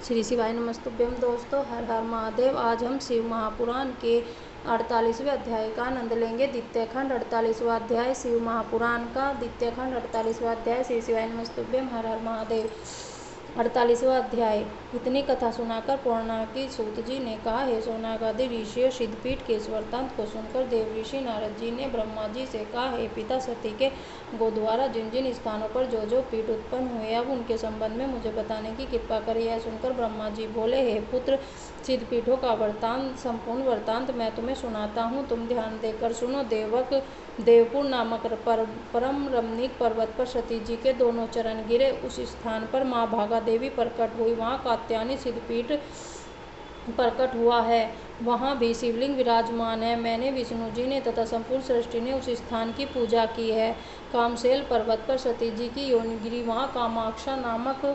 श्री शिवाय नमस्तुभ्यम। दोस्तों, हर हर महादेव। आज हम शिव महापुराण के 48वें अध्याय का आनंद लेंगे। द्वितीय खंड 48वां अध्याय शिव महापुराण का द्वितीय खंड 48वां अध्याय। श्री शिवाय नमस्तुभ्यम। हर हर महादेव। 48वां अध्याय। इतनी कथा सुनाकर पौर्णाकी सूत जी ने कहा, हे शौनकादि ऋषियों, सिद्धपीठ के इस वृत्तांत को सुनकर देव ऋषि नारद जी ने ब्रह्मा जी से कहा, हे पिता, सती के गो द्वारा जिन जिन स्थानों पर जो जो पीठ उत्पन्न हुए, अब उनके संबंध में मुझे बताने की कृपा करें। यह सुनकर ब्रह्मा जी बोले, हे पुत्र, सिद्ध पीठों का वृत्तांत, संपूर्ण वृत्तांत मैं तुम्हें सुनाता हूँ, तुम ध्यान देकर सुनो। देवपुर नामक परम रमणीक पर्वत पर सती जी के दोनों चरण गिरे। उस स्थान पर माँ भागा देवी प्रकट हुई। वहाँ कात्यायनी सिद्धपीठ प्रकट हुआ है। वहाँ भी शिवलिंग विराजमान है। मैंने, विष्णु जी ने तथा संपूर्ण सृष्टि ने उस स्थान की पूजा की है। कामशैल पर्वत पर सती जी की योनि गिरी। वहाँ कामाक्षा नामक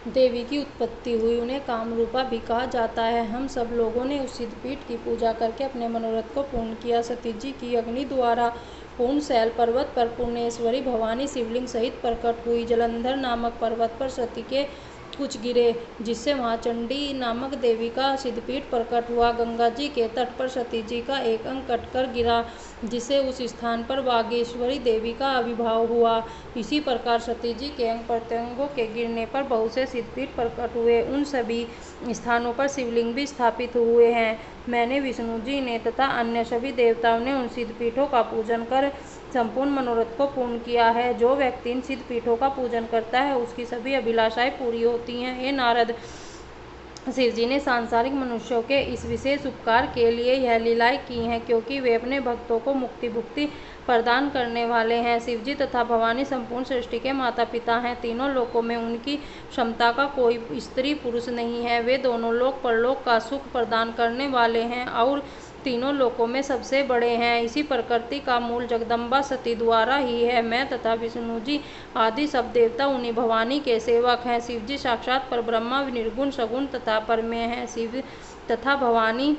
देवी की उत्पत्ति हुई। उन्हें कामरूपा भी कहा जाता है। हम सब लोगों ने उस सिद्धपीठ की पूजा करके अपने मनोरथ को पूर्ण किया। सती जी की अग्नि द्वारा पूर्ण शैल पर्वत पर पूर्णेश्वरी भवानी शिवलिंग सहित प्रकट हुई। जलंधर नामक पर्वत पर सती के कुछ गिरे, जिससे वहाँ चंडी नामक देवी का सिद्धपीठ प्रकट हुआ। गंगा जी के तट पर सती जी का एक अंग कटकर गिरा, जिससे उस स्थान पर वागेश्वरी देवी का आविर्भाव हुआ। इसी प्रकार सती जी के अंग प्रत्यंगों के गिरने पर बहुत से सिद्धपीठ प्रकट हुए। उन सभी स्थानों पर शिवलिंग भी स्थापित हुए हैं। मैंने, विष्णु जी ने तथा अन्य सभी देवताओं ने उन सिद्धपीठों का पूजन कर संपूर्ण मनोरथ को पूर्ण किया है। जो व्यक्ति इन सिद्धपीठों का पूजन करता है, उसकी सभी अभिलाषाएं पूरी होती हैं। हे नारद, शिव जी ने सांसारिक मनुष्यों के इस विशेष उपकार के लिए यह लीलाएं की हैं, क्योंकि वे अपने भक्तों को मुक्ति भुक्ति प्रदान करने वाले हैं। शिव जी तथा भवानी संपूर्ण सृष्टि के माता पिता हैं। तीनों लोकों में उनकी क्षमता का कोई स्त्री पुरुष नहीं है। वे दोनों लोक परलोक का सुख प्रदान करने वाले हैं और तीनों लोकों में सबसे बड़े हैं। इसी प्रकृति का मूल जगदम्बा सती द्वारा ही है। मैं तथा विष्णु जी आदि सब देवता उन्हीं भवानी के सेवक हैं। शिव जी साक्षात पर ब्रह्मा, निर्गुण, सगुण तथा परमेय हैं। शिव तथा भवानी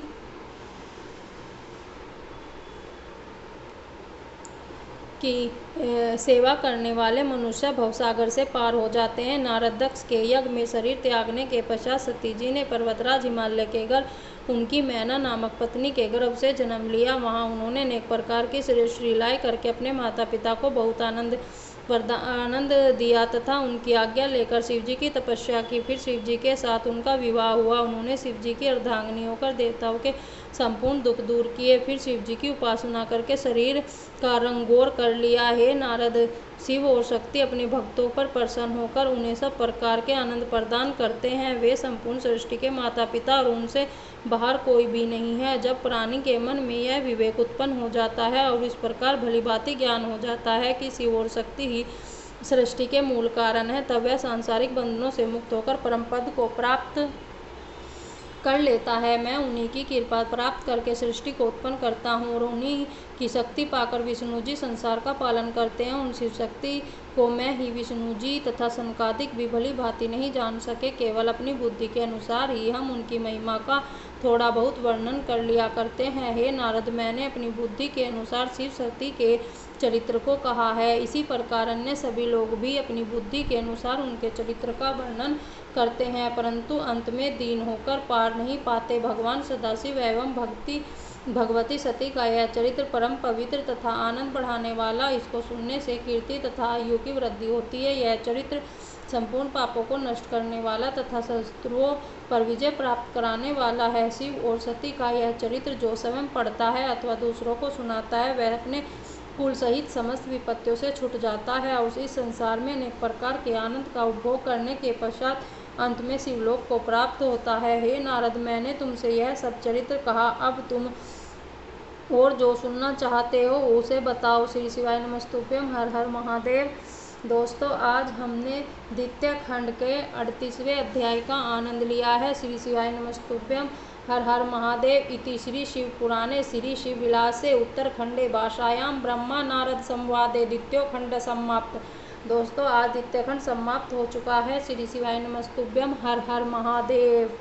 की सेवा करने वाले मनुष्य भवसागर से पार हो जाते हैं। नारद दक्ष के यज्ञ में शरीर त्यागने के पश्चात सती जी ने पर्वतराज हिमालय के गर्भ उनकी मैना नामक पत्नी के गर्भ से जन्म लिया। वहाँ उन्होंने अनेक प्रकार की श्रेष्ठ लीलाएं करके अपने माता पिता को बहुत आनंद दिया तथा उनकी आज्ञा लेकर शिव जी की तपस्या की। फिर शिव जी के साथ उनका विवाह हुआ। उन्होंने शिव जी की अर्धांगिनी होकर देवताओं के संपूर्ण दुख दूर किए। फिर शिव जी की उपासना करके शरीर का रंग गोर कर लिया। हे नारद, शिव और शक्ति अपने भक्तों पर प्रसन्न होकर उन्हें सब प्रकार के आनंद प्रदान करते हैं। वे संपूर्ण सृष्टि के माता पिता और उनसे बाहर कोई भी नहीं है। जब प्राणी के मन में यह विवेक उत्पन्न हो जाता है और इस प्रकार भली भांति ज्ञान हो जाता है कि शिव और शक्ति ही सृष्टि के मूल कारण है, तब वह सांसारिक बंधनों से मुक्त होकर परम पद को प्राप्त कर लेता है। मैं उन्हीं की कृपा प्राप्त करके सृष्टि को उत्पन्न करता हूँ और उन्हीं की शक्ति पाकर विष्णु जी संसार का पालन करते हैं। उन शिव शक्ति को मैं ही, विष्णु जी तथा सनकादिक भी भली भांति नहीं जान सके। केवल अपनी बुद्धि के अनुसार ही हम उनकी महिमा का थोड़ा बहुत वर्णन कर लिया करते हैं। हे नारद, मैंने अपनी बुद्धि के अनुसार शिव शक्ति के चरित्र को कहा है। इसी प्रकार अन्य सभी लोग भी अपनी बुद्धि के अनुसार उनके चरित्र का वर्णन करते हैं, परंतु अंत में दीन होकर पार नहीं पाते। भगवान सदाशिव एवं भगवती सती का यह चरित्र परम पवित्र तथा आनंद बढ़ाने वाला। इसको सुनने से कीर्ति तथा आयु की वृद्धि होती है। यह चरित्र संपूर्ण पापों को नष्ट करने वाला तथा शत्रुओं पर विजय प्राप्त कराने वाला है। शिव और सती का यह चरित्र जो स्वयं पढ़ता है अथवा दूसरों को सुनाता है, वह अपने कुल सहित समस्त विपत्तियों से छूट जाता है और इस संसार में अनेक प्रकार के आनंद का उपभोग करने के पश्चात अंत में शिवलोक को प्राप्त होता है। हे नारद, मैंने तुमसे यह सब चरित्र कहा, अब तुम और जो सुनना चाहते हो उसे बताओ। श्री शिवाय नमस्तुभ्यम। हर हर महादेव। दोस्तों, आज हमने द्वितीय खंड के 38वें अध्याय का आनंद लिया है। श्री शिवाय नमस्तुभ्यम। हर हर महादेव। इति श्री शिव पुराणे श्री शिव विलासे उत्तरखंडे भाषायां ब्रह्मा नारद संवादे द्वितीय खंड समाप्त। दोस्तों, आज द्वितीय खंड समाप्त हो चुका है। श्री शिवाय नमस्तुभ्यम। हर हर महादेव।